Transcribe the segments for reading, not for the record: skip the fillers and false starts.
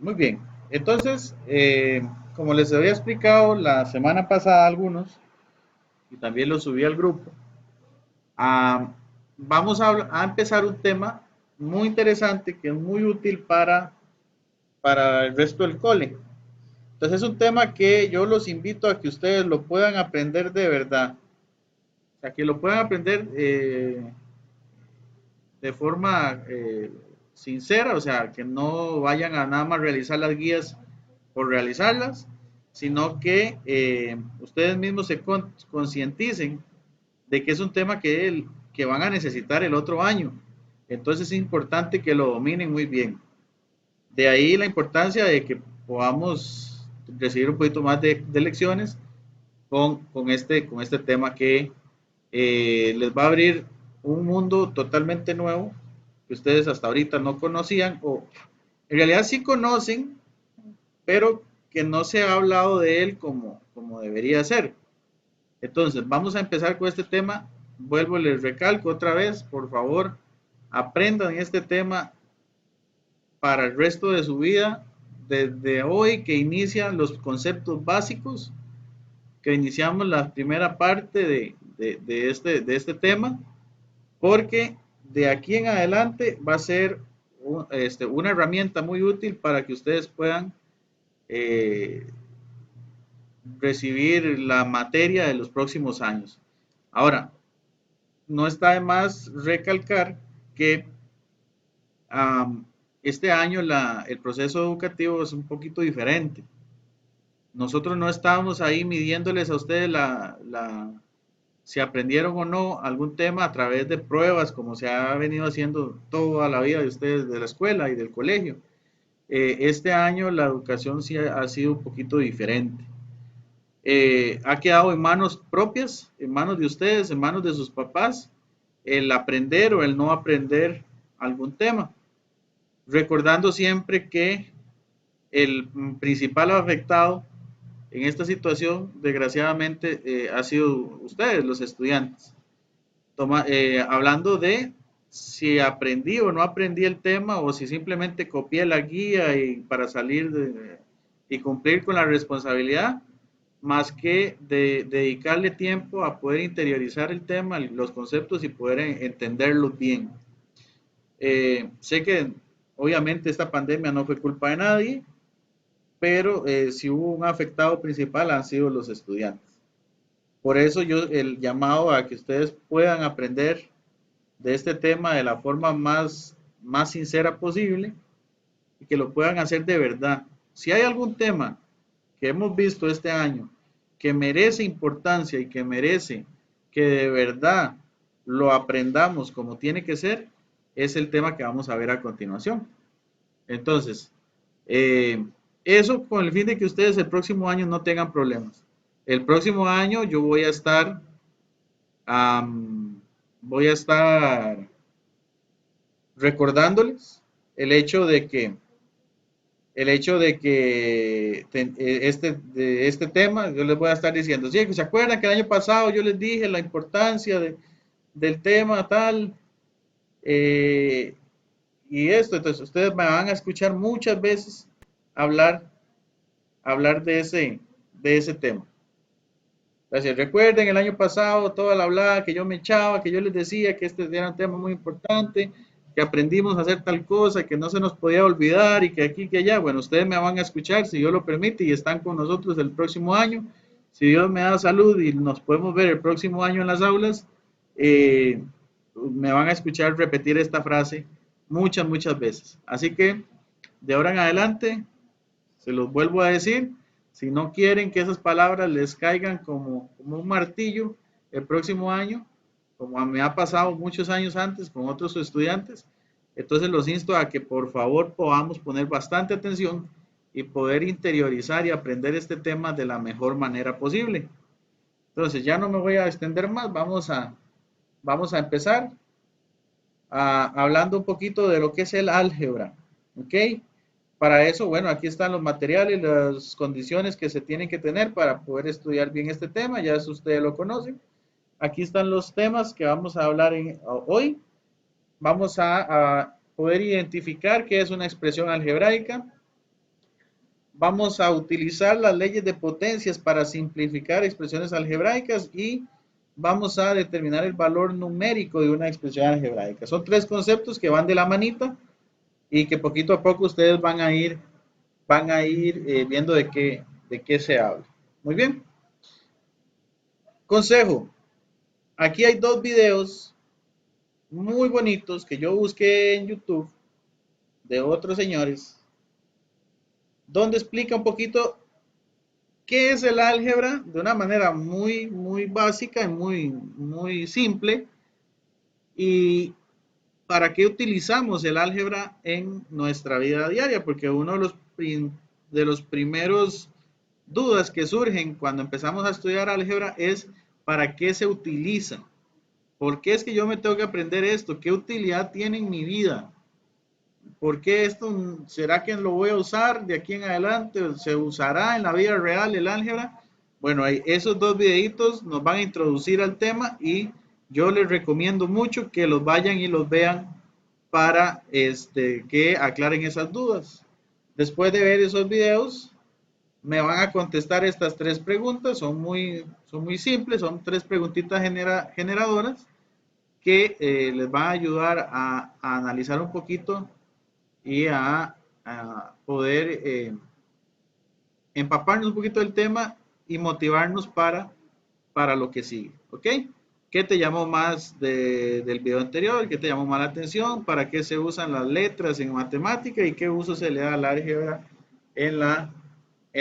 Muy bien. Entonces, como les había explicado la semana pasada a algunos, y también lo subí al grupo, ah, vamos a empezar un tema muy interesante que es muy útil para el resto del cole. Entonces es un tema que yo los invito a que ustedes lo puedan aprender de verdad. O sea, que lo puedan aprender de forma sincera, o sea, que no vayan a nada más realizar las guías por realizarlas, sino que ustedes mismos se concienticen de que es un tema que van a necesitar el otro año. Entonces es importante que lo dominen muy bien. De ahí la importancia de que podamos recibir un poquito más de lecciones con este tema que les va a abrir un mundo totalmente nuevo que ustedes hasta ahorita no conocían o en realidad sí conocen, pero que no se ha hablado de él como debería ser. Entonces, vamos a empezar con este tema. Vuelvo, les recalco otra vez, por favor, aprendan este tema para el resto de su vida, desde hoy que inician los conceptos básicos, que iniciamos la primera parte de este tema, porque de aquí en adelante va a ser una herramienta muy útil para que ustedes puedan eh, recibir la materia de los próximos años. Ahora, no está de más recalcar que este año el proceso educativo es un poquito diferente. Nosotros no estábamos ahí midiéndoles a ustedes si aprendieron o no algún tema a través de pruebas, como se ha venido haciendo toda la vida de ustedes de la escuela y del colegio. Este año la educación sí ha sido un poquito diferente. Ha quedado en manos propias, en manos de ustedes, en manos de sus papás, el aprender o el no aprender algún tema. Recordando siempre que el principal afectado en esta situación, desgraciadamente, ha sido ustedes, los estudiantes. Hablando de si aprendí o no aprendí el tema o si simplemente copié la guía para salir y cumplir con la responsabilidad, más que dedicarle tiempo a poder interiorizar el tema, los conceptos y poder entenderlos bien. Sé que obviamente esta pandemia no fue culpa de nadie, pero si hubo un afectado principal han sido los estudiantes. Por eso yo el llamado a que ustedes puedan aprender de este tema de la forma más sincera posible y que lo puedan hacer de verdad. Si hay algún tema que hemos visto este año que merece importancia y que merece que de verdad lo aprendamos como tiene que ser, es el tema que vamos a ver a continuación. Entonces, eh, eso con el fin de que ustedes el próximo año no tengan problemas. El próximo año yo um, voy a estar recordándoles el hecho de que de este tema, yo les voy a estar diciendo, sí, ¿se acuerdan que el año pasado yo les dije la importancia del tema tal? Eh, y esto, entonces ustedes me van a escuchar muchas veces hablar, hablar de ese tema. Entonces, recuerden el año pasado toda la hablada que yo me echaba, que yo les decía que este era un tema muy importante, que aprendimos a hacer tal cosa, que no se nos podía olvidar y que aquí, que allá. Bueno, ustedes me van a escuchar si Dios lo permite y están con nosotros el próximo año. Si Dios me da salud y nos podemos ver el próximo año en las aulas, me van a escuchar repetir esta frase muchas veces. Así que de ahora en adelante, se los vuelvo a decir, si no quieren que esas palabras les caigan como un martillo el próximo año, como me ha pasado muchos años antes con otros estudiantes, entonces los insto a que por favor podamos poner bastante atención y poder interiorizar y aprender este tema de la mejor manera posible. Entonces ya no me voy a extender más, vamos a empezar hablando un poquito de lo que es el álgebra. ¿Ok? Para eso, bueno, aquí están los materiales, las condiciones que se tienen que tener para poder estudiar bien este tema, ya eso ustedes lo conocen. Aquí están los temas que vamos a hablar hoy. Vamos a poder identificar qué es una expresión algebraica, vamos a utilizar las leyes de potencias para simplificar expresiones algebraicas y vamos a determinar el valor numérico de una expresión algebraica. Son tres conceptos que van de la manita y que poquito a poco ustedes van a ir viendo de qué se habla. Muy bien. Consejo. Aquí hay dos videos muy bonitos que yo busqué en YouTube de otros señores, donde explica un poquito qué es el álgebra de una manera muy básica y muy simple, y para qué utilizamos el álgebra en nuestra vida diaria, porque uno de los primeros dudas que surgen cuando empezamos a estudiar álgebra es para qué se utiliza, por qué es que yo me tengo que aprender esto, qué utilidad tiene en mi vida. ¿Por qué esto? ¿Será que lo voy a usar de aquí en adelante? ¿Se usará en la vida real el álgebra? Bueno, esos dos videitos nos van a introducir al tema y yo les recomiendo mucho que los vayan y los vean para que aclaren esas dudas. Después de ver esos videos, me van a contestar estas tres preguntas. Son muy simples, son tres preguntitas generadoras que les van a ayudar a analizar un poquito y a poder empaparnos un poquito del tema y motivarnos para lo que sigue, ¿ok? ¿Qué te llamó más del video anterior? ¿Qué te llamó más la atención? ¿Para qué se usan las letras en matemática? ¿Y qué uso se le da al álgebra en la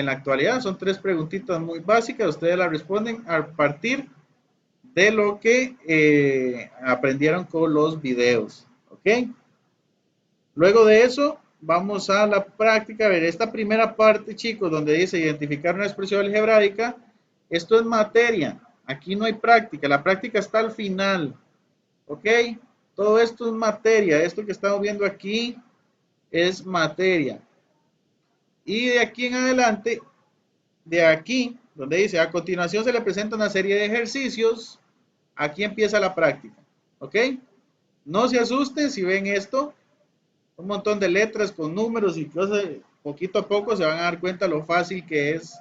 actualidad? Son tres preguntitas muy básicas. Ustedes las responden a partir de lo que aprendieron con los videos, ¿ok? Luego de eso, vamos a la práctica. A ver, esta primera parte, chicos, donde dice identificar una expresión algebraica, esto es materia. Aquí no hay práctica. La práctica está al final. ¿Ok? Todo esto es materia. Esto que estamos viendo aquí es materia. Y de aquí en adelante, de aquí, donde dice a continuación se le presenta una serie de ejercicios, aquí empieza la práctica. ¿Ok? No se asusten si ven esto. Un montón de letras con números y cosas, poquito a poco se van a dar cuenta lo fácil que es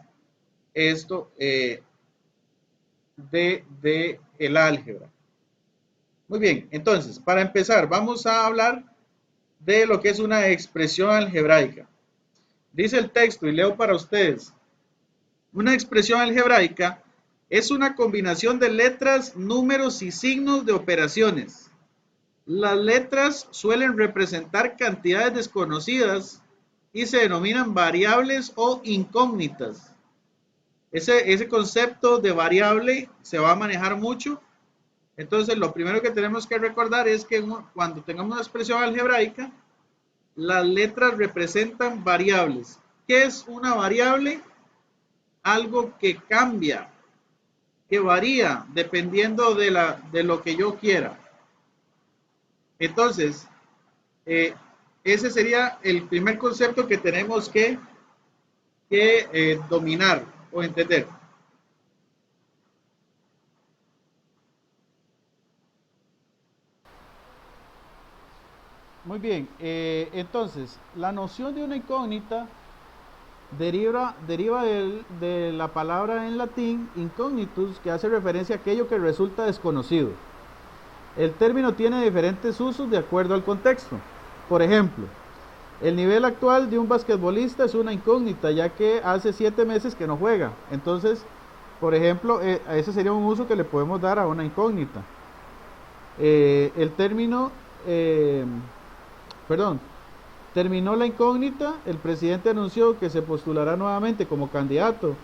esto de el álgebra. Muy bien, entonces, para empezar, vamos a hablar de lo que es una expresión algebraica. Dice el texto, y leo para ustedes, una expresión algebraica es una combinación de letras, números y signos de operaciones. Las letras suelen representar cantidades desconocidas y se denominan variables o incógnitas. Ese concepto de variable se va a manejar mucho. Entonces, lo primero que tenemos que recordar es que cuando tengamos una expresión algebraica, las letras representan variables. ¿Qué es una variable? Algo que cambia, que varía dependiendo de lo que yo quiera. Entonces, ese sería el primer concepto que tenemos que dominar o entender. Muy bien, entonces, la noción de una incógnita deriva de la palabra en latín incognitus, que hace referencia a aquello que resulta desconocido. El término tiene diferentes usos de acuerdo al contexto. Por ejemplo, el nivel actual de un basquetbolista es una incógnita, ya que hace 7 meses que no juega. Entonces, por ejemplo, ese sería un uso que le podemos dar a una incógnita. El término, terminó la incógnita, el presidente anunció que se postulará nuevamente como candidato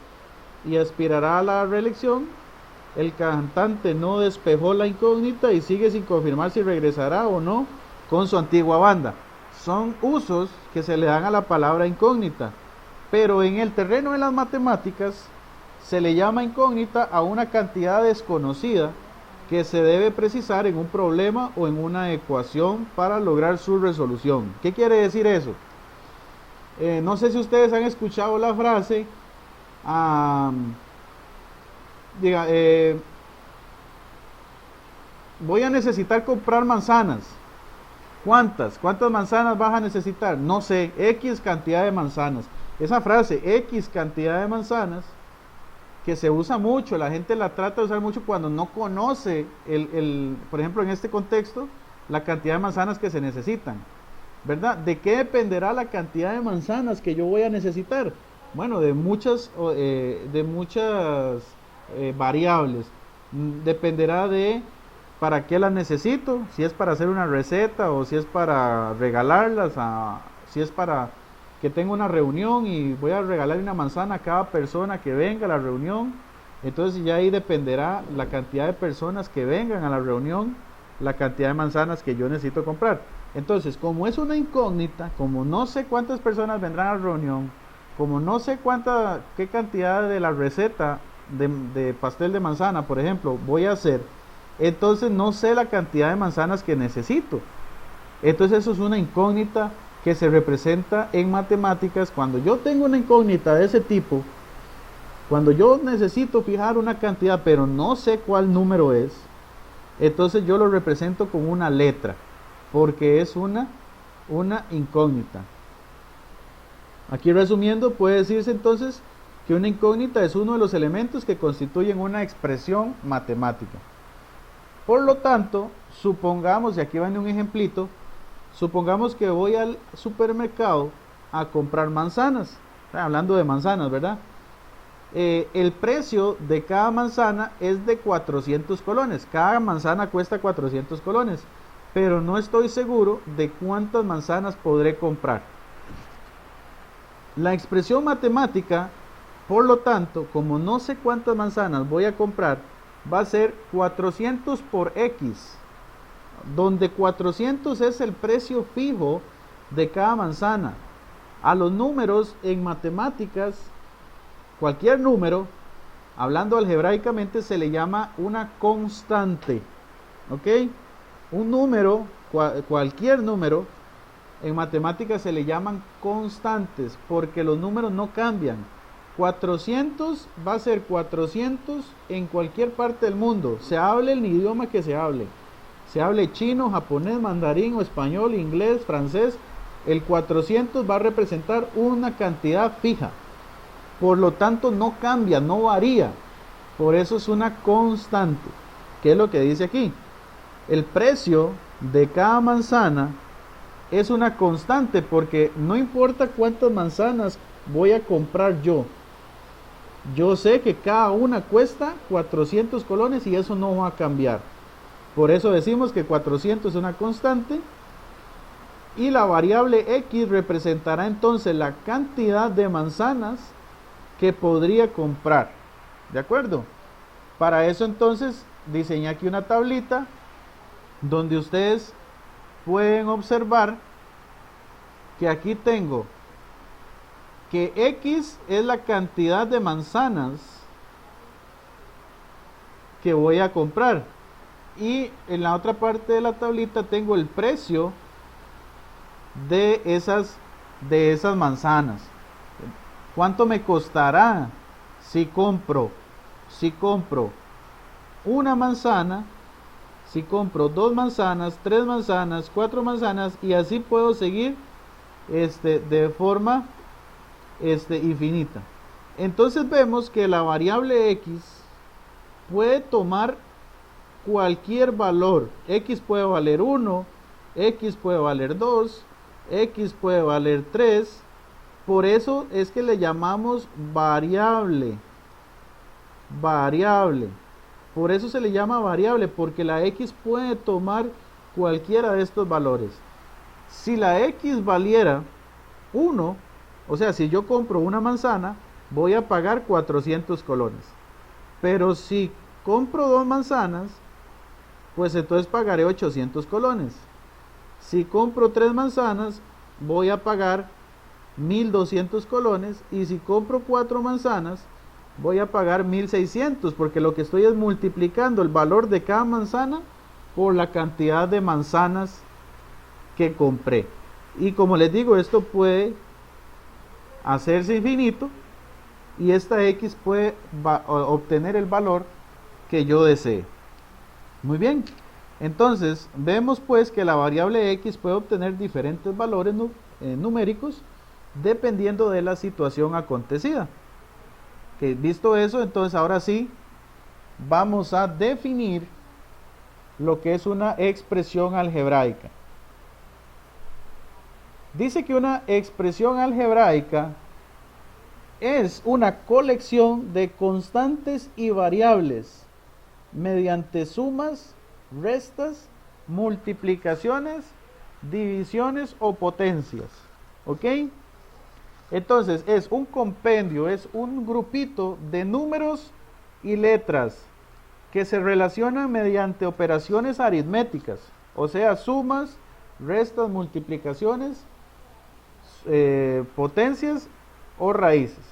y aspirará a la reelección. El cantante no despejó la incógnita y sigue sin confirmar si regresará o no con su antigua banda. Son usos que se le dan a la palabra incógnita, pero en el terreno de las matemáticas se le llama incógnita a una cantidad desconocida que se debe precisar en un problema o en una ecuación para lograr su resolución. ¿Qué quiere decir eso? No sé si ustedes han escuchado la frase, voy a necesitar comprar manzanas. ¿Cuántas manzanas vas a necesitar? No sé, X cantidad de manzanas. esa frase, X cantidad de manzanas, que se usa mucho, la gente la trata de usar mucho cuando no conoce, por ejemplo, en este contexto, la cantidad de manzanas que se necesitan, ¿verdad? ¿De qué dependerá la cantidad de manzanas que yo voy a necesitar? Bueno, de muchas variables. Dependerá de para qué las necesito, si es para hacer una receta o si es para regalarlas, si es para que tengo una reunión y voy a regalar una manzana a cada persona que venga a la reunión. Entonces ya ahí dependerá la cantidad de personas que vengan a la reunión, la cantidad de manzanas que yo necesito comprar. Entonces, como es una incógnita, como no sé cuántas personas vendrán a la reunión, como no sé qué cantidad de la receta de pastel de manzana, por ejemplo, voy a hacer, entonces no sé la cantidad de manzanas que necesito. Entonces eso es una incógnita que se representa en matemáticas. Cuando yo tengo una incógnita de ese tipo, cuando yo necesito fijar una cantidad pero no sé cuál número es, entonces yo lo represento con una letra, porque es una incógnita. Aquí resumiendo, puede decirse entonces que una incógnita es uno de los elementos que constituyen una expresión matemática. Por lo tanto, supongamos, y aquí va un ejemplito, supongamos que voy al supermercado a comprar manzanas, hablando de manzanas, ¿verdad? El precio de cada manzana es de 400 colones, cada manzana cuesta 400 colones, pero no estoy seguro de cuántas manzanas podré comprar. La expresión matemática, por lo tanto, como no sé cuántas manzanas voy a comprar, va a ser 400 por X, donde 400 es el precio fijo de cada manzana. A los números en matemáticas, cualquier número, hablando algebraicamente, se le llama una constante. ¿Ok? Un número, cualquier número, en matemáticas se le llaman constantes, porque los números no cambian. 400 va a ser 400 en cualquier parte del mundo, se hable el idioma que se hable chino, japonés, mandarín o español, inglés, francés, el 400 va a representar una cantidad fija, por lo tanto no cambia, no varía, por eso es una constante. ¿Qué es lo que dice aquí? El precio de cada manzana es una constante, porque no importa cuántas manzanas voy a comprar yo sé que cada una cuesta 400 colones y eso no va a cambiar. Por eso decimos que 400 es una constante y la variable X representará entonces la cantidad de manzanas que podría comprar. ¿De acuerdo? Para eso entonces diseñé aquí una tablita donde ustedes pueden observar que aquí tengo que X es la cantidad de manzanas que voy a comprar, y en la otra parte de la tablita tengo el precio de esas manzanas. ¿Cuánto me costará si compro una manzana, si compro 2 manzanas, 3 manzanas, 4 manzanas, y así puedo seguir de forma infinita? Entonces vemos que la variable X puede tomar cualquier valor. X puede valer 1, X puede valer 2, X puede valer 3. Por eso es que le llamamos variable. Por eso se le llama variable, porque la X puede tomar cualquiera de estos valores. Si la X valiera 1, o sea, si yo compro una manzana, voy a pagar 400 colones. Pero si compro 2 manzanas, pues entonces pagaré 800 colones. Si compro 3 manzanas, voy a pagar 1200 colones. Y si compro 4 manzanas, voy a pagar 1600, porque lo que estoy es multiplicando el valor de cada manzana por la cantidad de manzanas que compré. Y como les digo, esto puede hacerse infinito y esta X puede obtener el valor que yo desee. Muy bien, entonces vemos pues que la variable X puede obtener diferentes valores numéricos dependiendo de la situación acontecida. Que visto eso, entonces ahora sí vamos a definir lo que es una expresión algebraica. Dice que una expresión algebraica es una colección de constantes y variables mediante sumas, restas, multiplicaciones, divisiones o potencias. ¿Ok? Entonces es un compendio, es un grupito de números y letras que se relacionan mediante operaciones aritméticas, o sea, sumas, restas, multiplicaciones, potencias o raíces.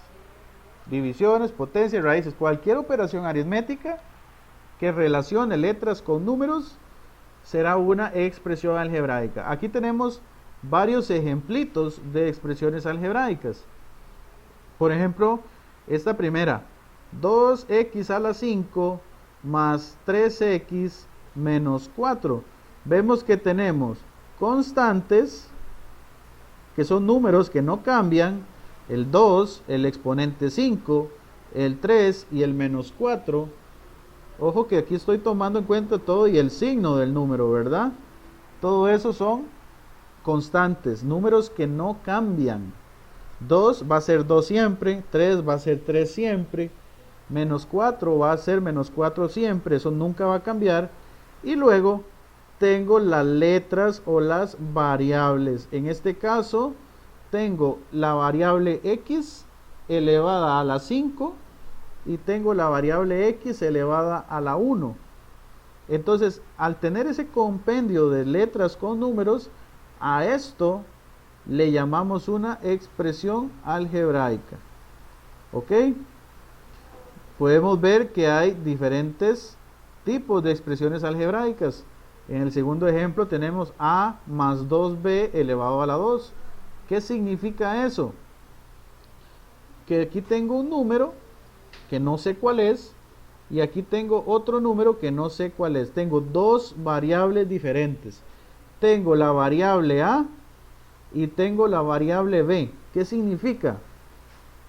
Divisiones, potencias, raíces, cualquier operación aritmética que relacione letras con números será una expresión algebraica. Aquí tenemos varios ejemplitos de expresiones algebraicas. Por ejemplo, esta primera, 2x a la 5 más 3x menos 4. Vemos que tenemos constantes, que son números que no cambian, el 2, el exponente 5, el 3 y el menos 4. Ojo que aquí estoy tomando en cuenta todo y el signo del número, ¿verdad? Todo eso son constantes, números que no cambian. 2 va a ser 2 siempre, 3 va a ser 3 siempre, menos 4 va a ser menos 4 siempre, eso nunca va a cambiar. Y luego tengo las letras o las variables. En este caso tengo la variable x elevada a la 5 y tengo la variable x elevada a la 1. Entonces, al tener ese compendio de letras con números, a esto le llamamos una expresión algebraica. ¿Ok? Podemos ver que hay diferentes tipos de expresiones algebraicas. En el segundo ejemplo tenemos a más 2b elevado a la 2. ¿Qué significa eso? Que aquí tengo un número que no sé cuál es y aquí tengo otro número que no sé cuál es. Tengo dos variables diferentes. Tengo la variable a y tengo la variable b. ¿Qué significa?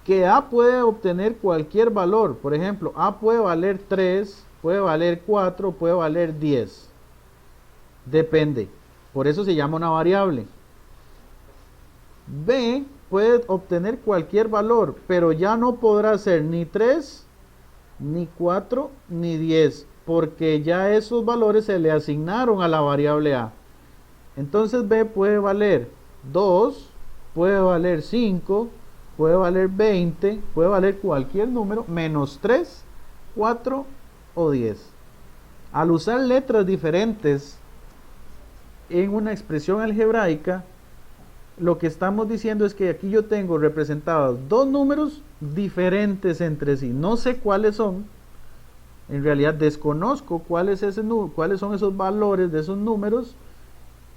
Que a puede obtener cualquier valor. Por ejemplo, a puede valer 3, puede valer 4, puede valer 10. Depende. Por eso se llama una variable. B puede obtener cualquier valor, pero ya no podrá ser ni 3, ni 4, ni 10, porque ya esos valores se le asignaron a la variable a. Entonces B puede valer 2, puede valer 5, puede valer 20, puede valer cualquier número, menos 3, 4 o 10. Al usar letras diferentes en una expresión algebraica, lo que estamos diciendo es que aquí yo tengo representados dos números diferentes entre sí. No sé cuáles son. En realidad desconozco cuáles son esos valores de esos números.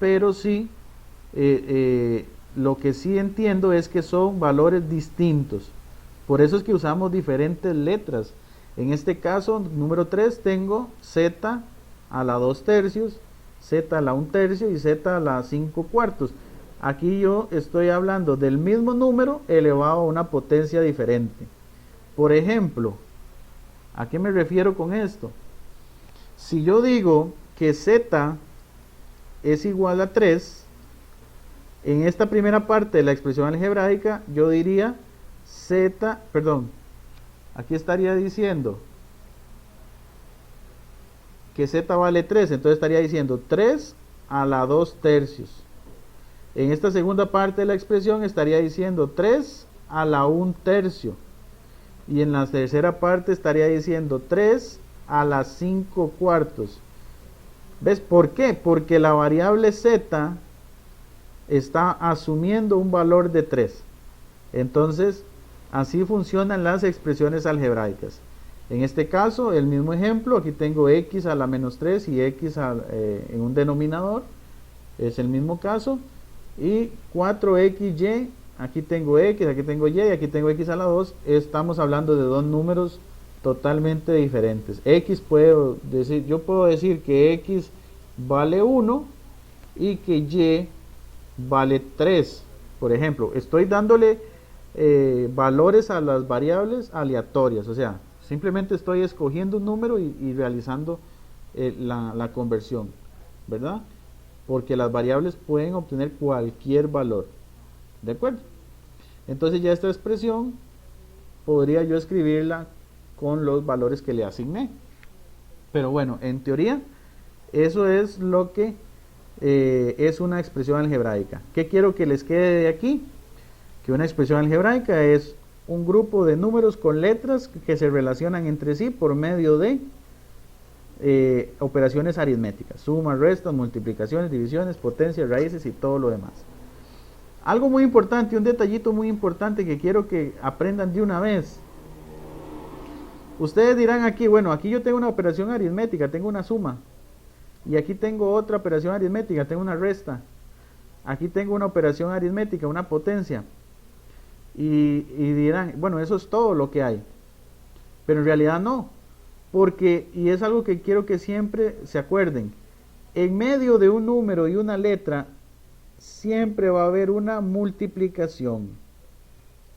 Pero sí, lo que sí entiendo es que son valores distintos. Por eso es que usamos diferentes letras. En este caso, número 3, tengo z a la 2 tercios, z a la 1 tercio y z a la 5 cuartos. Aquí yo estoy hablando del mismo número elevado a una potencia diferente. Por ejemplo, ¿a qué me refiero con esto? Si yo digo que z es igual a 3, en esta primera parte de la expresión algebraica yo diría aquí estaría diciendo que z vale 3, entonces estaría diciendo 3 a la 2 tercios. En esta segunda parte de la expresión estaría diciendo 3 a la 1 tercio. Y en la tercera parte estaría diciendo 3 a la 5 cuartos. ¿Ves por qué? Porque la variable z está asumiendo un valor de 3. Entonces, así funcionan las expresiones algebraicas. En este caso, el mismo ejemplo, aquí tengo x a la menos 3 y x en un denominador. Es el mismo caso. Y 4xy, aquí tengo x, aquí tengo y, aquí tengo x a la 2. Estamos hablando de dos números totalmente diferentes. Yo puedo decir que x vale 1 y que y vale 3. Por ejemplo, estoy dándole valores a las variables aleatorias, o sea, simplemente estoy escogiendo un número y realizando la conversión, ¿verdad? Porque las variables pueden obtener cualquier valor, ¿de acuerdo? Entonces ya esta expresión podría yo escribirla con los valores que le asigné. Pero bueno, en teoría, eso es lo que es una expresión algebraica. ¿Qué quiero que les quede de aquí? Que una expresión algebraica es un grupo de números con letras que se relacionan entre sí por medio de operaciones aritméticas, sumas, restas, multiplicaciones, divisiones, potencias, raíces y todo lo demás. Algo muy importante, un detallito muy importante que quiero que aprendan de una vez. Ustedes dirán aquí, bueno, aquí yo tengo una operación aritmética, tengo una suma. Y aquí tengo otra operación aritmética, tengo una resta. Aquí tengo una operación aritmética, una potencia. Y dirán, bueno, eso es todo lo que hay. Pero en realidad no. Porque, y es algo que quiero que siempre se acuerden, en medio de un número y una letra, siempre va a haber una multiplicación.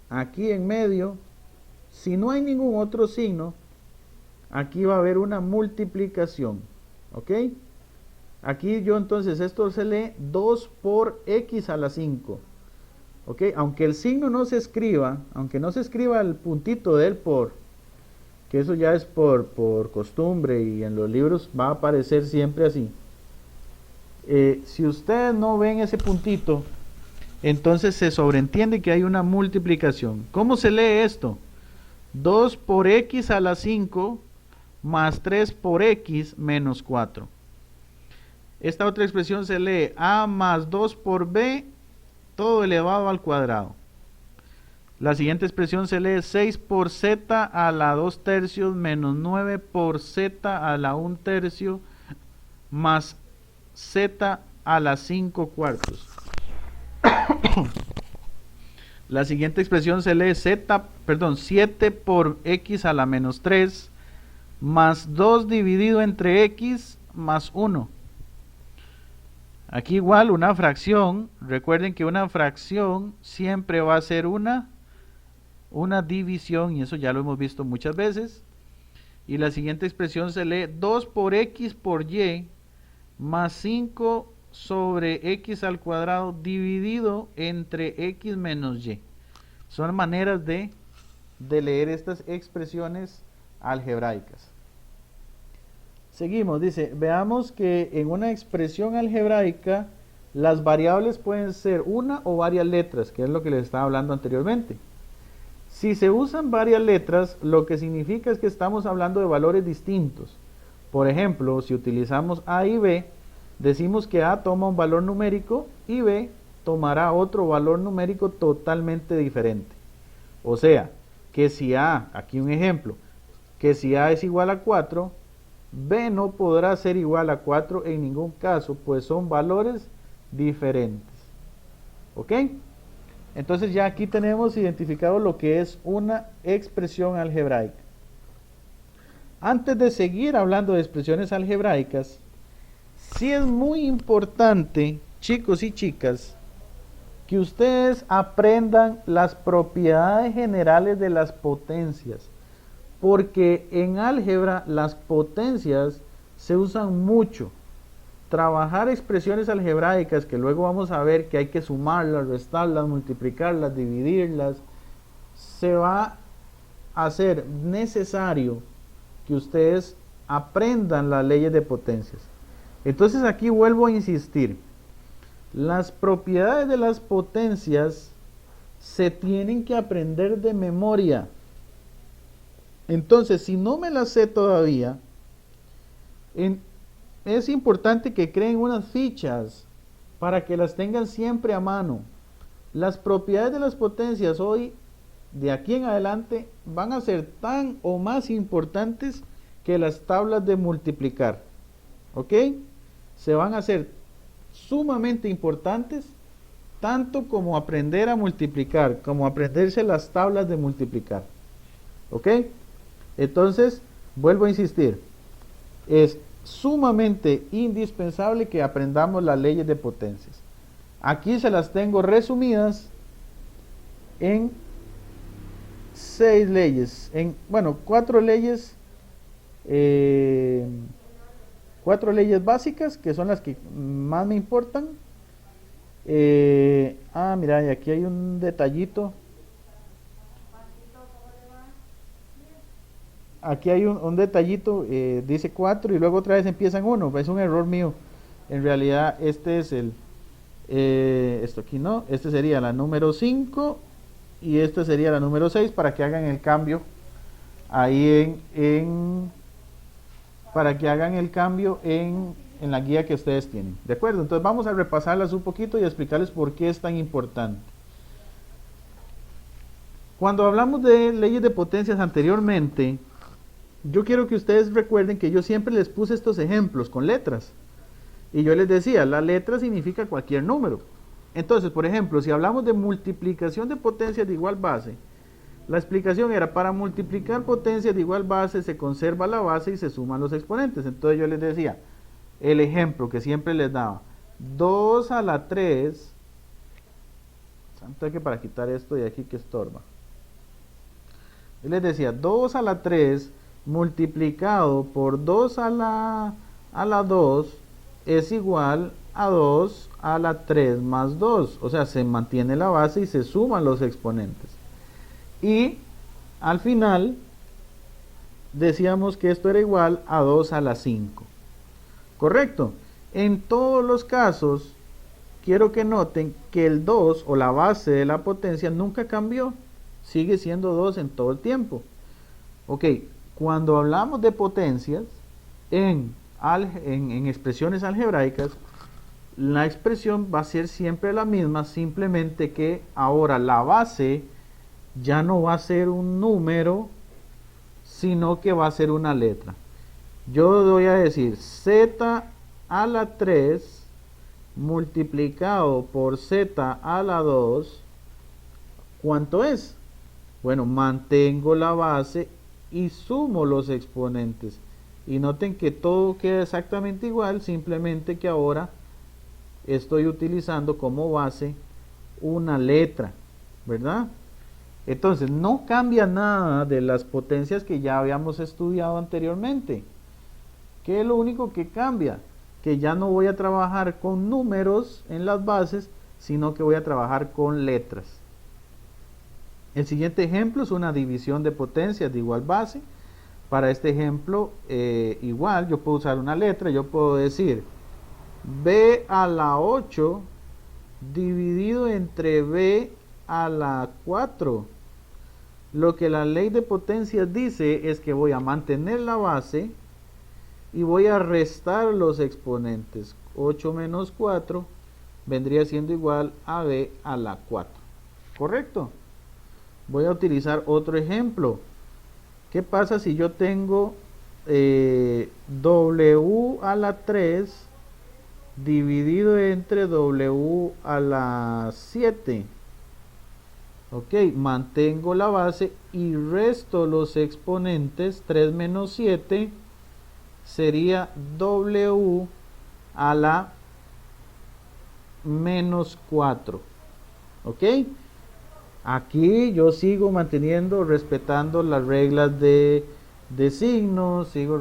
Aquí en medio, si no hay ningún otro signo, aquí va a haber una multiplicación. ¿Ok? Aquí yo entonces, esto se lee 2 por x a la 5. ¿Ok? Aunque el signo no se escriba, aunque no se escriba el puntito del por, que eso ya es por costumbre y en los libros va a aparecer siempre así. Si ustedes no ven ese puntito, entonces se sobreentiende que hay una multiplicación. ¿Cómo se lee esto? 2 por x a la 5 más 3 por x menos 4. Esta otra expresión se lee a más 2 por b, todo elevado al cuadrado. La siguiente expresión se lee 6 por z a la 2 tercios menos 9 por z a la 1 tercio más z a la 5 cuartos. La siguiente expresión se lee 7 por x a la menos 3 más 2 dividido entre x más 1. Aquí igual una fracción, recuerden que una fracción siempre va a ser una división y eso ya lo hemos visto muchas veces. Y la siguiente expresión se lee 2 por x por y más 5 sobre x al cuadrado dividido entre x menos y. Son maneras de leer estas expresiones algebraicas. Seguimos, dice, veamos que en una expresión algebraica las variables pueden ser una o varias letras, que es lo que les estaba hablando anteriormente. Si se usan varias letras, lo que significa es que estamos hablando de valores distintos. Por ejemplo, si utilizamos A y B, decimos que A toma un valor numérico y B tomará otro valor numérico totalmente diferente. O sea, que si A, aquí un ejemplo, que si A es igual a 4, B no podrá ser igual a 4 en ningún caso, pues son valores diferentes. ¿Ok? Entonces ya aquí tenemos identificado lo que es una expresión algebraica. Antes de seguir hablando de expresiones algebraicas, sí es muy importante, chicos y chicas, que ustedes aprendan las propiedades generales de las potencias. Porque en álgebra las potencias se usan mucho. Trabajar expresiones algebraicas que luego vamos a ver que hay que sumarlas, restarlas, multiplicarlas, dividirlas, se va a hacer necesario que ustedes aprendan las leyes de potencias. Entonces aquí vuelvo a insistir, las propiedades de las potencias se tienen que aprender de memoria. Entonces, si no me las sé todavía, es importante que creen unas fichas para que las tengan siempre a mano. Las propiedades de las potencias hoy, de aquí en adelante, van a ser tan o más importantes que las tablas de multiplicar. ¿Ok? Se van a hacer sumamente importantes, tanto como aprender a multiplicar, como aprenderse las tablas de multiplicar. ¿Ok? Entonces, vuelvo a insistir, es sumamente indispensable que aprendamos las leyes de potencias. Aquí se las tengo resumidas en 6 leyes, en, bueno, 4 leyes básicas que son las que más me importan. Mira, y aquí hay un detallito. Aquí hay un detallito, dice 4 y luego otra vez empieza en 1. Es un error mío. En realidad este es esto aquí no, este sería la número 5 y esta sería la número 6 para que hagan el cambio ahí para que hagan el cambio en la guía que ustedes tienen. ¿De acuerdo? Entonces vamos a repasarlas un poquito y explicarles por qué es tan importante. Cuando hablamos de leyes de potencias anteriormente, yo quiero que ustedes recuerden que yo siempre les puse estos ejemplos con letras. Y yo les decía, la letra significa cualquier número. Entonces, por ejemplo, si hablamos de multiplicación de potencias de igual base, la explicación era, para multiplicar potencias de igual base se conserva la base y se suman los exponentes. Entonces yo les decía, el ejemplo que siempre les daba, 2 a la 3, santo que para quitar esto de aquí que estorba. Yo les decía, 2 a la 3 multiplicado por 2 a la 2 es igual a 2 a la 3 más 2. O sea, se mantiene la base y se suman los exponentes. Y al final decíamos que esto era igual a 2 a la 5. ¿Correcto? En todos los casos, quiero que noten que el 2 o la base de la potencia nunca cambió. Sigue siendo 2 en todo el tiempo. Ok, cuando hablamos de potencias en expresiones algebraicas, la expresión va a ser siempre la misma, simplemente que ahora la base ya no va a ser un número, sino que va a ser una letra. Yo voy a decir z a la 3 multiplicado por z a la 2, ¿cuánto es? Bueno, mantengo la base y sumo los exponentes. Y noten que todo queda exactamente igual, simplemente que ahora estoy utilizando como base una letra, ¿verdad? Entonces, no cambia nada de las potencias que ya habíamos estudiado anteriormente. ¿Qué es lo único que cambia? Que ya no voy a trabajar con números en las bases, sino que voy a trabajar con letras. El siguiente ejemplo es una división de potencias de igual base. Para este ejemplo, igual yo puedo usar una letra, yo puedo decir b a la 8 dividido entre b a la 4. Lo que la ley de potencias dice es que voy a mantener la base y voy a restar los exponentes. 8 menos 4 vendría siendo igual a b a la 4. ¿Correcto? Voy a utilizar otro ejemplo. ¿Qué pasa si yo tengo w a la 3 dividido entre w a la 7? Ok, mantengo la base y resto los exponentes. 3 menos 7 sería w a la menos 4. Ok, aquí yo sigo manteniendo, respetando las reglas de signos, sigo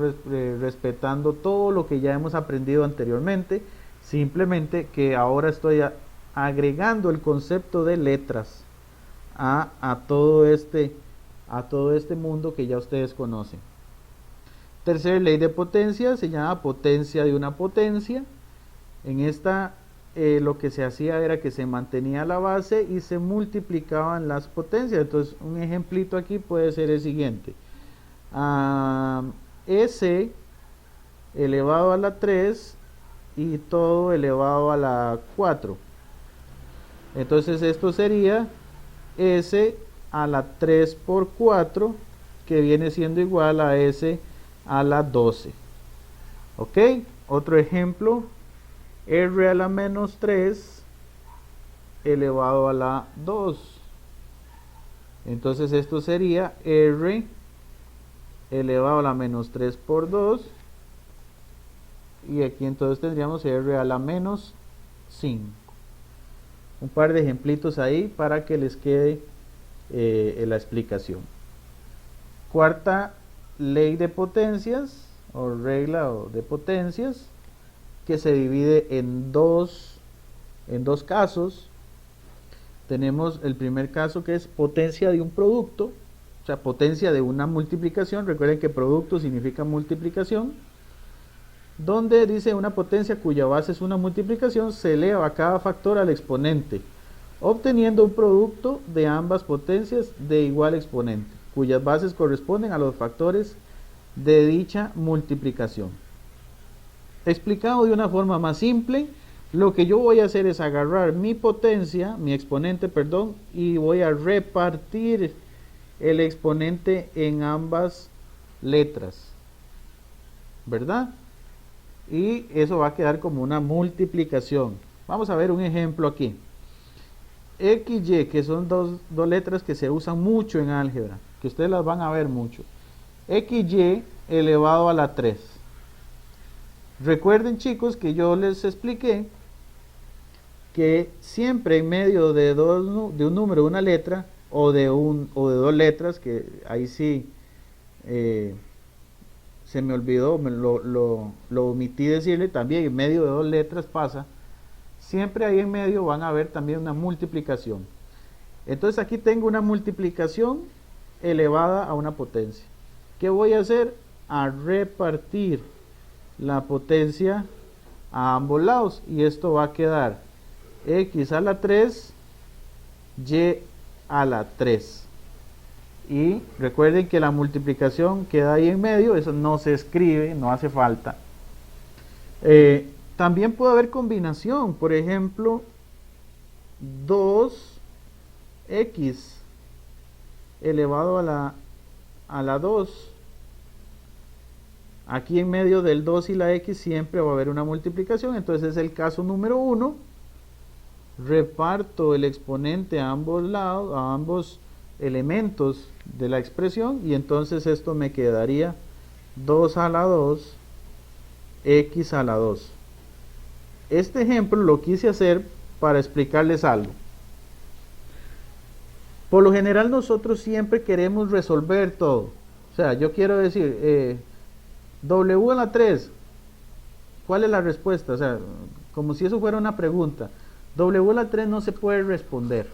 respetando todo lo que ya hemos aprendido anteriormente, simplemente que ahora estoy agregando el concepto de letras a todo este mundo que ya ustedes conocen. Tercera ley de potencia se llama potencia de una potencia. En esta lo que se hacía era que se mantenía la base y se multiplicaban las potencias. Entonces un ejemplito aquí puede ser el siguiente: S elevado a la 3 y todo elevado a la 4. Entonces esto sería S a la 3 por 4, que viene siendo igual a S a la 12. Ok, otro ejemplo: R a la menos 3 elevado a la 2. Entonces esto sería R elevado a la menos 3 por 2. Y aquí entonces tendríamos R a la menos 5. Un par de ejemplitos ahí para que les quede la explicación. Cuarta ley de potencias o regla de potencias, que se divide en dos casos. Tenemos el primer caso, que es potencia de un producto, o sea, potencia de una multiplicación. Recuerden que producto significa multiplicación, donde dice una potencia cuya base es una multiplicación, se eleva a cada factor al exponente, obteniendo un producto de ambas potencias de igual exponente, cuyas bases corresponden a los factores de dicha multiplicación. Explicado de una forma más simple, lo que yo voy a hacer es agarrar mi potencia, mi exponente, perdón, y voy a repartir el exponente en ambas letras, ¿verdad? Y eso va a quedar como una multiplicación. Vamos a ver un ejemplo aquí. XY, que son dos letras que se usan mucho en álgebra, que ustedes las van a ver mucho. XY elevado a la 3. Recuerden, chicos, que yo les expliqué que siempre en medio de un número, una letra, o de dos letras, que ahí sí se me olvidó, lo omití decirle, también en medio de dos letras pasa, siempre ahí en medio van a ver también una multiplicación. Entonces aquí tengo una multiplicación elevada a una potencia. ¿Qué voy a hacer? A repartir la potencia a ambos lados, y esto va a quedar x a la 3 y a la 3. Y recuerden que la multiplicación queda ahí en medio, eso no se escribe, no hace falta. También puede haber combinación, por ejemplo, 2x elevado a la 2. Aquí en medio del 2 y la x siempre va a haber una multiplicación, entonces es el caso número 1. Reparto el exponente a ambos lados, a ambos elementos de la expresión, y entonces esto me quedaría 2 a la 2, x a la 2. Este ejemplo lo quise hacer para explicarles algo. Por lo general nosotros siempre queremos resolver todo. O sea, yo quiero decir, w a la 3, ¿cuál es la respuesta? O sea, como si eso fuera una pregunta. W a la 3 no se puede responder,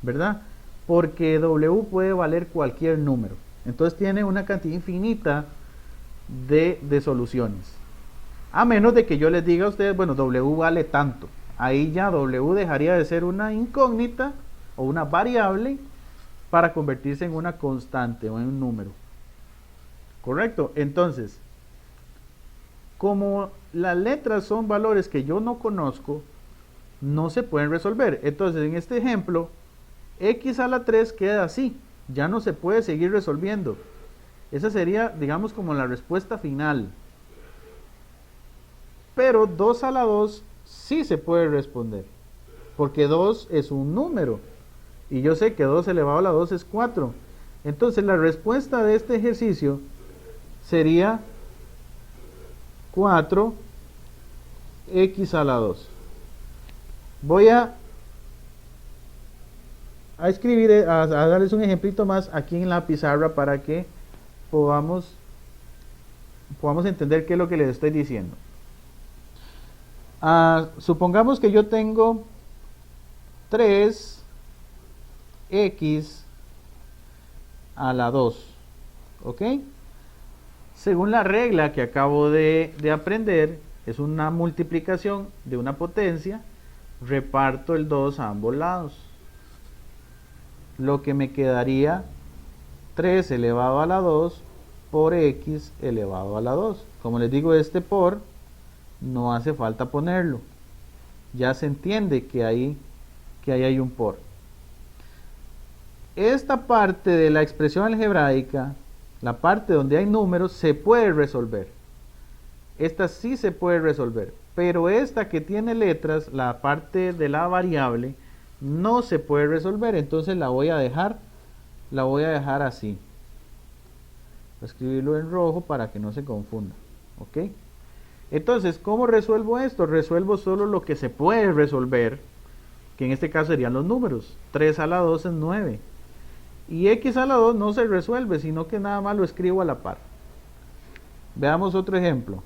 ¿verdad? Porque W puede valer cualquier número. Entonces tiene una cantidad infinita de soluciones. A menos de que yo les diga a ustedes, bueno, W vale tanto. Ahí ya W dejaría de ser una incógnita o una variable para convertirse en una constante o en un número. ¿Correcto? Entonces, como las letras son valores que yo no conozco, no se pueden resolver. Entonces, en este ejemplo, x a la 3 queda así, ya no se puede seguir resolviendo. Esa sería, digamos, como la respuesta final. Pero 2 a la 2 sí se puede responder, porque 2 es un número, y yo sé que 2 elevado a la 2 es 4. Entonces, la respuesta de este ejercicio sería 4x a la 2. Voy a escribir, a darles un ejemplito más aquí en la pizarra para que podamos entender qué es lo que les estoy diciendo. Supongamos que yo tengo 3x a la 2, ¿ok? Según la regla que acabo de aprender, es una multiplicación de una potencia, reparto el 2 a ambos lados. Lo que me quedaría 3 elevado a la 2 por x elevado a la 2. Como les digo, este por no hace falta ponerlo. Ya se entiende que ahí hay un por. Esta parte de la expresión algebraica, la parte donde hay números, se puede resolver. Esta sí se puede resolver. Pero esta que tiene letras, la parte de la variable, no se puede resolver. Entonces la voy a dejar así. Voy a escribirlo en rojo para que no se confunda. ¿Ok? Entonces, ¿cómo resuelvo esto? Resuelvo solo lo que se puede resolver, que en este caso serían los números. 3 a la 2 es 9. Y x a la 2 no se resuelve, sino que nada más lo escribo a la par. Veamos otro ejemplo.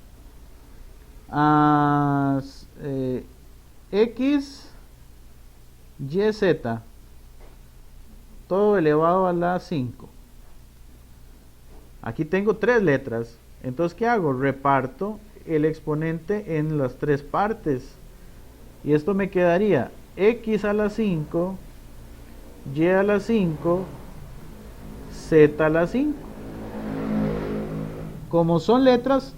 X, y, z, todo elevado a la 5. Aquí tengo tres letras. Entonces, ¿qué hago? Reparto el exponente en las tres partes. Y esto me quedaría x a la 5, y a la 5, z a la 5. Como son letras,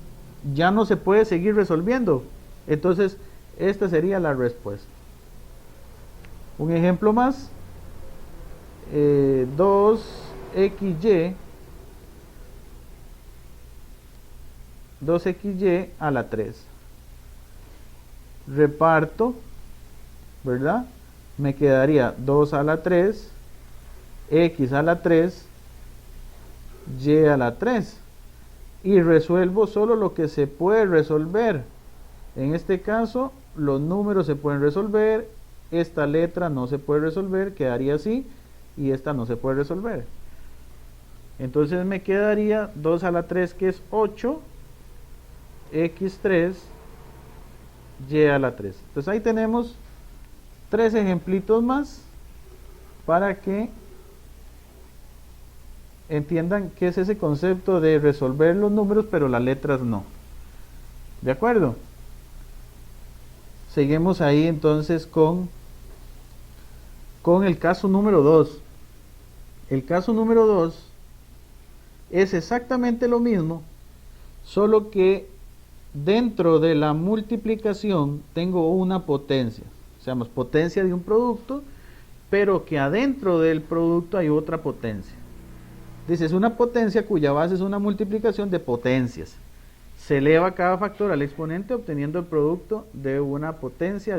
ya no se puede seguir resolviendo. Entonces, esta sería la respuesta. Un ejemplo más. 2xy 2xy a la 3. Reparto, ¿verdad? Me quedaría 2 a la 3, x a la 3, y a la 3. Y resuelvo solo lo que se puede resolver. En este caso, los números se pueden resolver. Esta letra no se puede resolver, quedaría así. Y esta no se puede resolver. Entonces me quedaría 2 a la 3, que es 8, x3, y a la 3. Entonces ahí tenemos tres ejemplitos más para que entiendan qué es ese concepto de resolver los números pero las letras no. ¿De acuerdo? Seguimos ahí entonces con el caso número 2. El caso número 2 es exactamente lo mismo, solo que dentro de la multiplicación tengo una potencia. O sea, potencia de un producto, pero que adentro del producto hay otra potencia. Dice, es una potencia cuya base es una multiplicación de potencias. Se eleva cada factor al exponente obteniendo el producto de una potencia,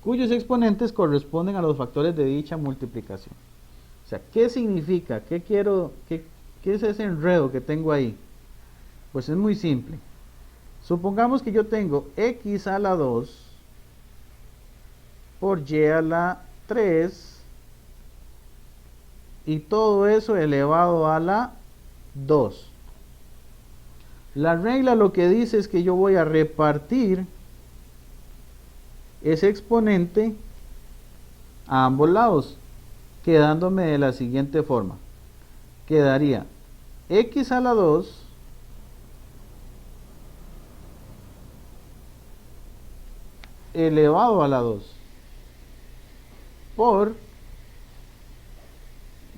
cuyos exponentes corresponden a los factores de dicha multiplicación. O sea, ¿qué significa? ¿Qué es ese enredo que tengo ahí? Pues es muy simple. Supongamos que yo tengo x a la 2 por y a la 3 y todo eso elevado a la 2. La regla lo que dice es que yo voy a repartir ese exponente a ambos lados, quedándome de la siguiente forma. Quedaría x a la 2 elevado a la 2 por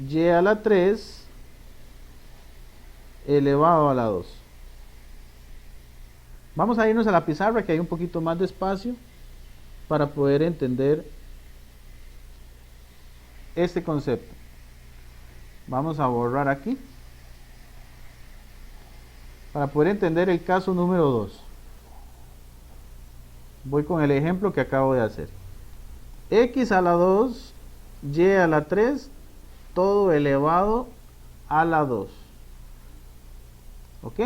y a la 3 elevado a la 2. Vamos a irnos a la pizarra que hay un poquito más de espacio para poder entender este concepto. Vamos a borrar aquí para poder entender el caso número 2. Voy con el ejemplo que acabo de hacer. X a la 2, y a la 3, todo elevado a la 2. ¿Ok?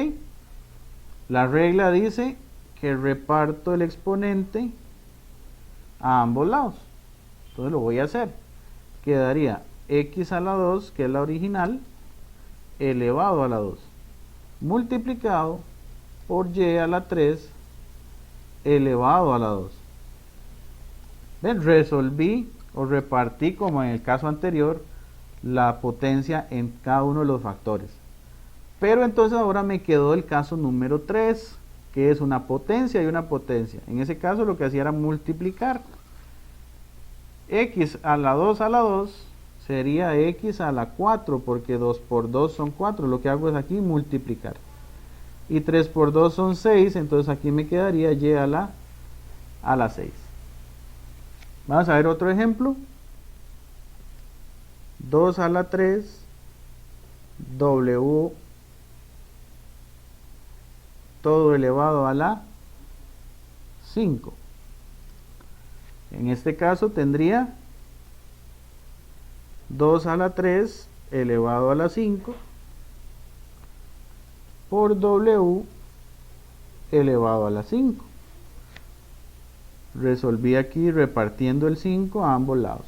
La regla dice que reparto el exponente a ambos lados. Entonces lo voy a hacer. Quedaría x a la 2, que es la original, elevado a la 2, multiplicado por y a la 3, elevado a la 2. ¿Ven? Resolví o repartí, como en el caso anterior, la potencia en cada uno de los factores. Pero entonces ahora me quedó el caso número 3, que es una potencia y una potencia. En ese caso lo que hacía era multiplicar. X a la 2 sería x a la 4, porque 2 por 2 son 4. Lo que hago es aquí multiplicar. Y 3 por 2 son 6, entonces aquí me quedaría y a la 6. Vamos a ver otro ejemplo. 2 a la 3, w todo elevado a la 5. En este caso tendría 2 a la 3 elevado a la 5 por w elevado a la 5. Resolví aquí repartiendo el 5 a ambos lados.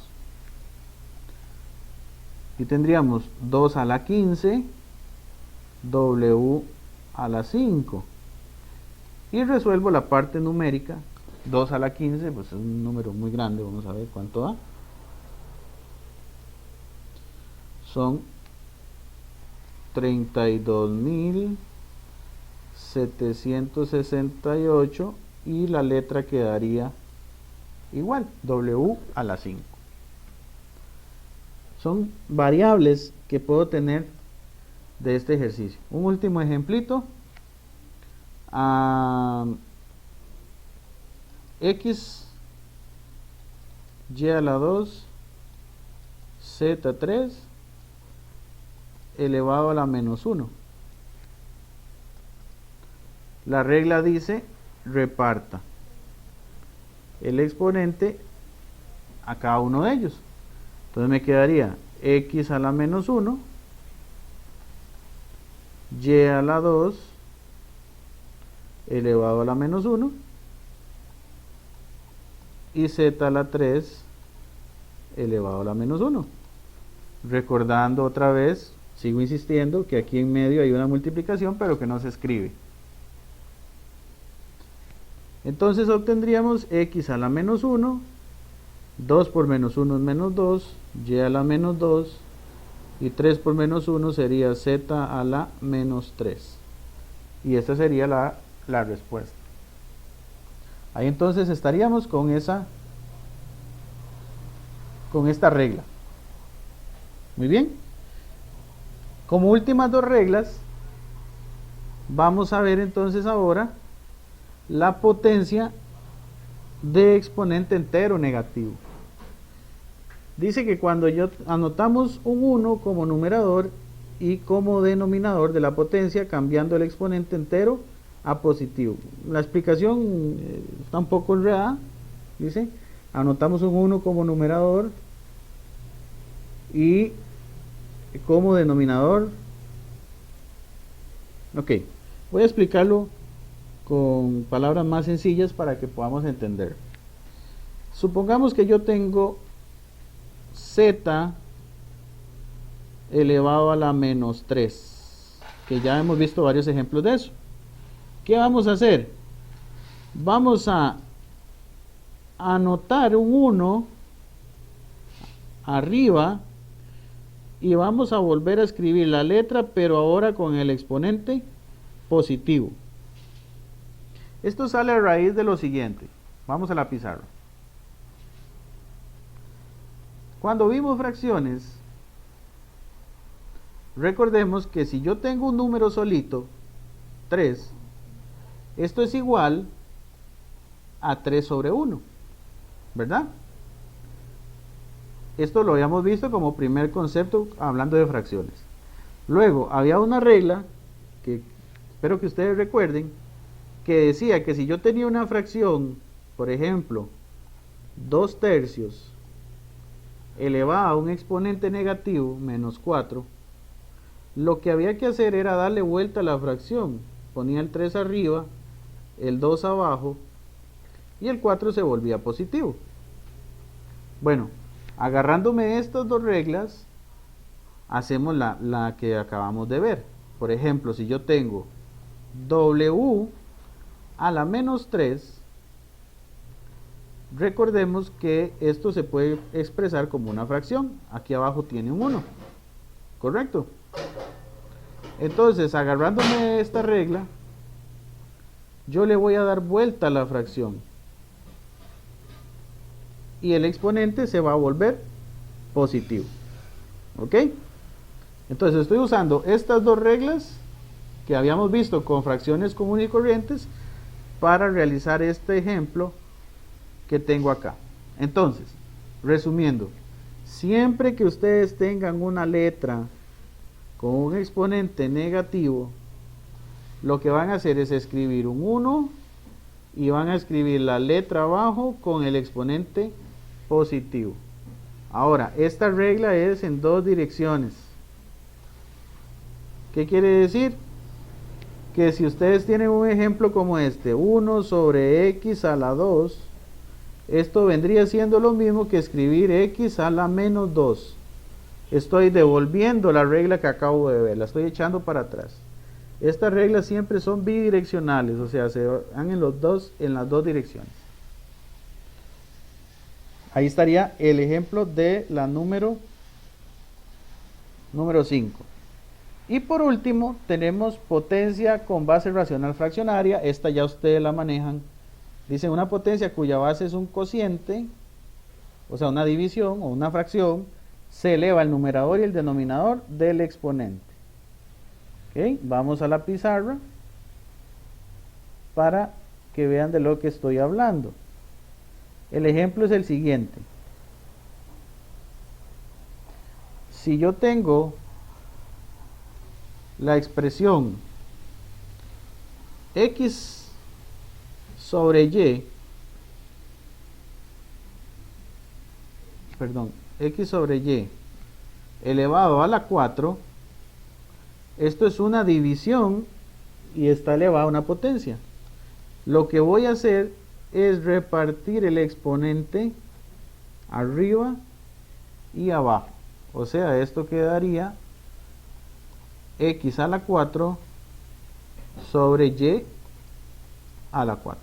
Aquí tendríamos 2 a la 15, W a la 5. Y resuelvo la parte numérica. 2 a la 15, pues es un número muy grande, vamos a ver cuánto da. Son 32.768 y la letra quedaría igual, W a la 5. Son variables que puedo tener de este ejercicio. Un último ejemplito. X, Y a la 2, Z3 elevado a la menos 1. La regla dice reparta el exponente a cada uno de ellos. Entonces me quedaría X a la menos 1, Y a la 2 elevado a la menos 1 y Z a la 3 elevado a la menos 1. Recordando otra vez, sigo insistiendo que aquí en medio hay una multiplicación pero que no se escribe. Entonces obtendríamos X a la menos 1, 2 por menos 1 es menos 2, Y a la menos 2 y 3 por menos 1 sería Z a la menos 3. Y esta sería la respuesta. Ahí entonces estaríamos con esta regla. Muy bien. Como últimas dos reglas, vamos a ver entonces ahora la potencia de exponente entero negativo. Dice que cuando anotamos un 1 como numerador y como denominador de la potencia, cambiando el exponente entero a positivo. La explicación está un poco enredada. Dice, anotamos un 1 como numerador y como denominador. Ok, voy a explicarlo con palabras más sencillas para que podamos entender. Supongamos que yo tengo Z elevado a la menos 3, que ya hemos visto varios ejemplos de eso. ¿Qué vamos a hacer? Vamos a anotar un 1 arriba y vamos a volver a escribir la letra, pero ahora con el exponente positivo. Esto sale a raíz de lo siguiente. Vamos a la pizarra. Cuando vimos fracciones, recordemos que si yo tengo un número solito, 3, esto es igual a 3 sobre 1, ¿verdad? Esto lo habíamos visto como primer concepto hablando de fracciones. Luego, había una regla que espero que ustedes recuerden, que decía que si yo tenía una fracción, por ejemplo, 2 tercios elevada a un exponente negativo, menos 4, lo que había que hacer era darle vuelta a la fracción. Ponía el 3 arriba, el 2 abajo y el 4 se volvía positivo. Bueno, agarrándome de estas dos reglas, hacemos la que acabamos de ver. Por ejemplo, si yo tengo W a la menos 3, recordemos que esto se puede expresar como una fracción. Aquí abajo tiene un 1, ¿correcto? Entonces, agarrándome de esta regla, yo le voy a dar vuelta a la fracción y el exponente se va a volver positivo. ¿Ok? Entonces estoy usando estas dos reglas que habíamos visto con fracciones comunes y corrientes para realizar este ejemplo que tengo acá. Entonces, resumiendo, siempre que ustedes tengan una letra con un exponente negativo, lo que van a hacer es escribir un 1 y van a escribir la letra abajo con el exponente positivo. Ahora, esta regla es en dos direcciones. ¿Qué quiere decir? Que si ustedes tienen un ejemplo como este, 1 sobre x a la 2, esto vendría siendo lo mismo que escribir x a la menos 2. estoy devolviendo la regla que acabo de ver, la estoy echando para atrás. Estas reglas siempre son bidireccionales, o sea, se van en las dos direcciones. Ahí estaría el ejemplo de la número 5. Y por último, tenemos potencia con base racional fraccionaria. Esta ya ustedes la manejan. Dice una potencia cuya base es un cociente, o sea, una división o una fracción, se eleva el numerador y el denominador del exponente. ¿Okay? Vamos a la pizarra para que vean de lo que estoy hablando. El ejemplo es el siguiente. Si yo tengo la expresión x sobre y, x sobre y elevado a la 4, esto es una división y está elevado a una potencia. Lo que voy a hacer es repartir el exponente arriba y abajo. O sea, esto quedaría x a la 4 sobre y a la 4.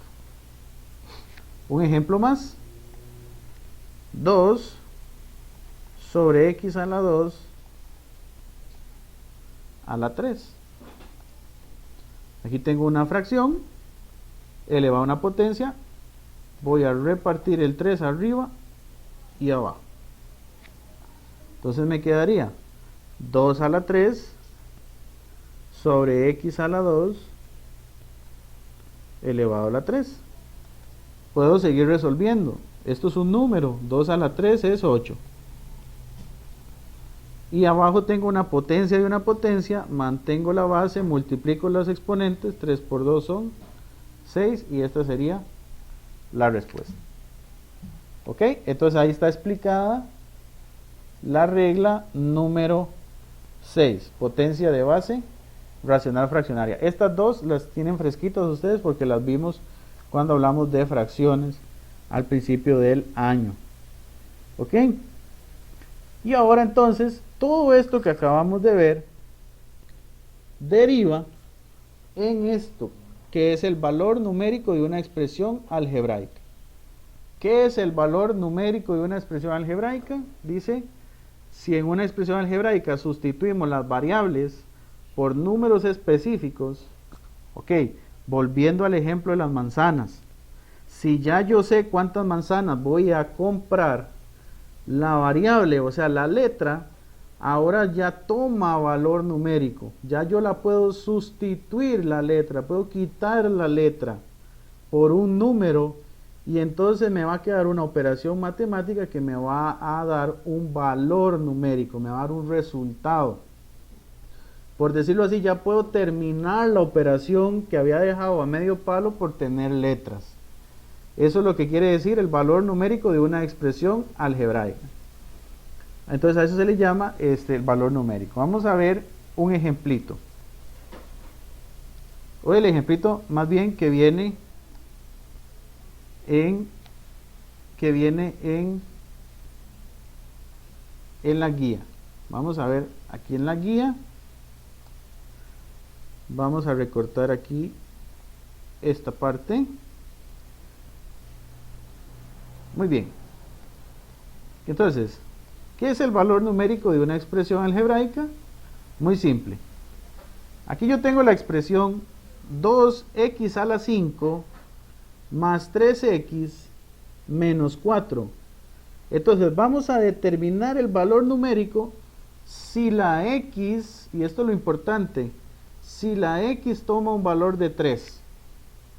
Un ejemplo más. 2 sobre x a la 2 a la 3. Aquí tengo una fracción elevada a una potencia. Voy a repartir el 3 arriba y abajo. Entonces me quedaría 2 a la 3 sobre x a la 2 elevado a la 3. Puedo seguir resolviendo. Esto es un número. 2 a la 3 es 8. Y abajo tengo una potencia y una potencia. Mantengo la base, multiplico los exponentes. 3 por 2 son 6. Y esta sería la respuesta. ¿Ok? Entonces ahí está explicada la regla número 6. Potencia de base racional fraccionaria. Estas dos las tienen fresquitas ustedes porque las vimos cuando hablamos de fracciones al principio del año. ¿Ok? Y ahora entonces, todo esto que acabamos de ver deriva en esto, que es el valor numérico de una expresión algebraica. ¿Qué es el valor numérico de una expresión algebraica? Dice, si en una expresión algebraica sustituimos las variables por números específicos, ok, volviendo al ejemplo de las manzanas, si ya yo sé cuántas manzanas voy a comprar, la variable, o sea, la letra, ahora ya toma valor numérico. Ya yo la puedo sustituir la letra, puedo quitar la letra por un número y entonces me va a quedar una operación matemática que me va a dar un valor numérico, me va a dar un resultado. Por decirlo así, ya puedo terminar la operación que había dejado a medio palo por tener letras. Eso es lo que quiere decir el valor numérico de una expresión algebraica. Entonces a eso se le llama el valor numérico. Vamos a ver un ejemplito. O el ejemplito más bien que viene en la guía. Vamos a ver aquí en la guía. Vamos a recortar aquí esta parte. Muy bien. Entonces, ¿qué es el valor numérico de una expresión algebraica? Muy simple. Aquí yo tengo la expresión 2x a la 5 más 3x menos 4. Entonces vamos a determinar el valor numérico si la x, y esto es lo importante, si la x toma un valor de 3.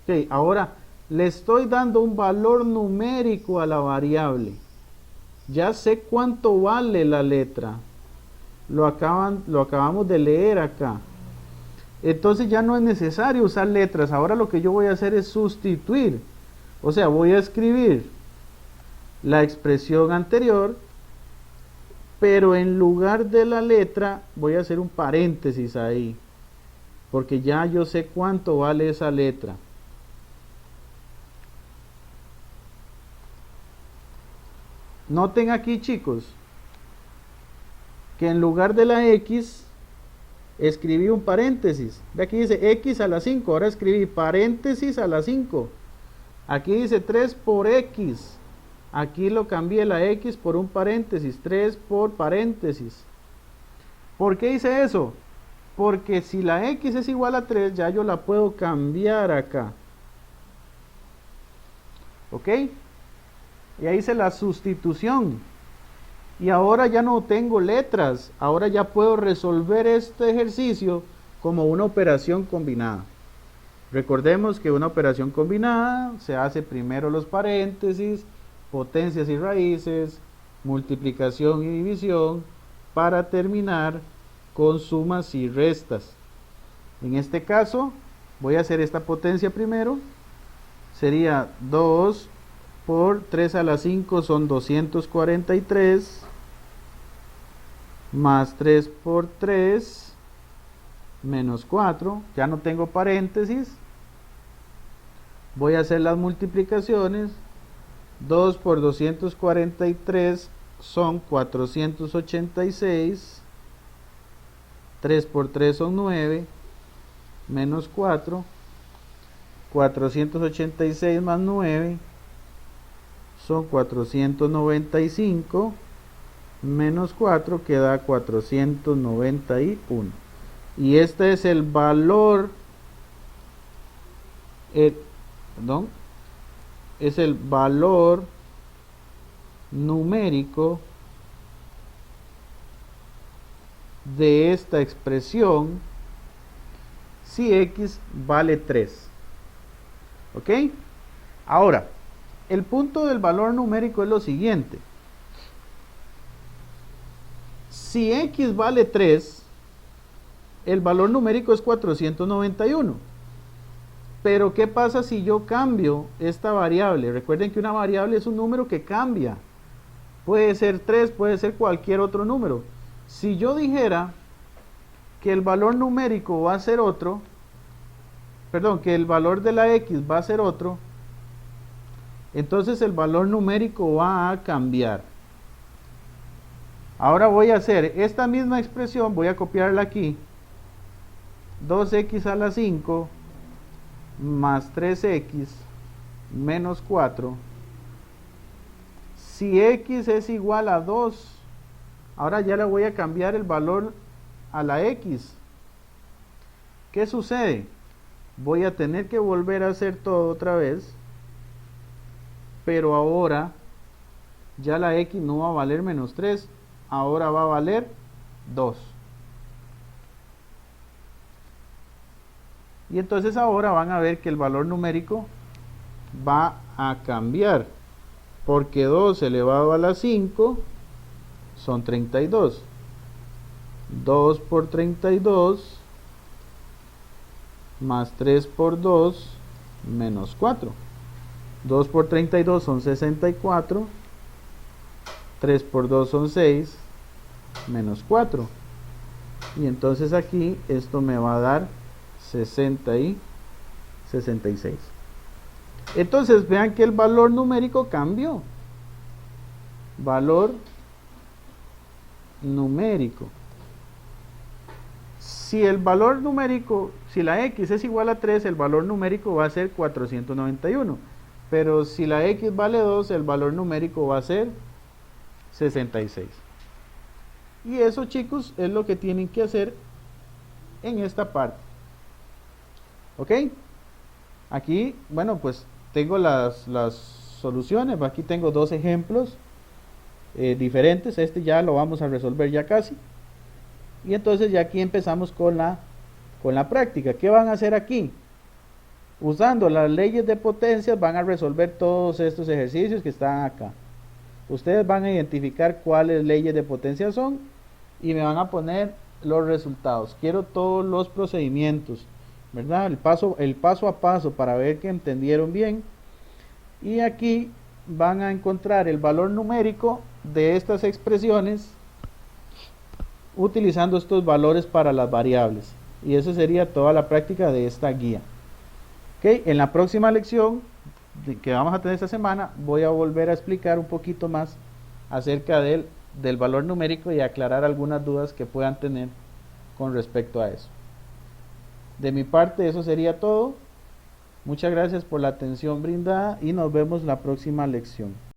Ok, ahora le estoy dando un valor numérico a la variable. Ya sé cuánto vale la letra. Lo acabamos de leer acá. Entonces ya no es necesario usar letras. Ahora lo que yo voy a hacer es sustituir. O sea, voy a escribir la expresión anterior, pero en lugar de la letra voy a hacer un paréntesis ahí, porque ya yo sé cuánto vale esa letra. Noten aquí, chicos, que en lugar de la X escribí un paréntesis. Ve, aquí dice X a la 5, ahora escribí paréntesis a la 5. Aquí dice 3 por X. Aquí lo cambié la X por un paréntesis, 3 por paréntesis. ¿Por qué hice eso? Porque si la X es igual a 3, ya yo la puedo cambiar acá. ¿Ok? Ya hice la sustitución. Y ahora ya no tengo letras. Ahora ya puedo resolver este ejercicio como una operación combinada. Recordemos que una operación combinada se hace primero los paréntesis, potencias y raíces, multiplicación y división, para terminar con sumas y restas. En este caso voy a hacer esta potencia primero. Sería 2 por 3 a la 5 son 243, más 3 por 3 menos 4, ya no tengo paréntesis. Voy a hacer las multiplicaciones. 2 por 243 son 486, 3 por 3 son 9, menos 4, 486 más 9 son 495, menos 4 queda 491. Y este es el valor, es el valor numérico de esta expresión si X vale 3. ¿Ok? Ahora, el punto del valor numérico es lo siguiente. Si X vale 3, el valor numérico es 491. Pero ¿qué pasa si yo cambio esta variable? Recuerden que una variable es un número que cambia. Puede ser 3, puede ser cualquier otro número. Si yo dijera que el valor numérico va a ser otro, perdón, que el valor de la X va a ser otro, entonces el valor numérico va a cambiar. Ahora voy a hacer esta misma expresión, voy a copiarla aquí. 2x a la 5 más 3x menos 4. Si x es igual a 2, ahora ya le voy a cambiar el valor a la x. ¿Qué sucede? Voy a tener que volver a hacer todo otra vez, pero ahora ya la x no va a valer menos 3, ahora va a valer 2. Y entonces ahora van a ver que el valor numérico va a cambiar, porque 2 elevado a la 5 son 32. 2 por 32 más 3 por 2 menos 4. 2 por 32 son 64. 3 por 2 son 6 menos 4. Y entonces aquí esto me va a dar 60 y 66. Entonces vean que el valor numérico cambió. Valor numérico. Si el valor numérico, si la x es igual a 3, el valor numérico va a ser 491. Pero si la x vale 2, el valor numérico va a ser 66. Y eso, chicos, es lo que tienen que hacer en esta parte. ¿Ok? Aquí, bueno, pues tengo las soluciones. Aquí tengo dos ejemplos diferentes. Este ya lo vamos a resolver ya casi. Y entonces ya aquí empezamos con la práctica. ¿Qué van a hacer aquí? Usando las leyes de potencias van a resolver todos estos ejercicios que están acá. Ustedes van a identificar cuáles leyes de potencia son y me van a poner los resultados. Quiero todos los procedimientos, ¿verdad? El paso a paso para ver que entendieron bien. Y aquí van a encontrar el valor numérico de estas expresiones utilizando estos valores para las variables. Y eso sería toda la práctica de esta guía. ¿Okay? En la próxima lección que vamos a tener esta semana voy a volver a explicar un poquito más acerca del del valor numérico y aclarar algunas dudas que puedan tener con respecto a eso. De mi parte eso sería todo. Muchas gracias por la atención brindada y nos vemos la próxima lección.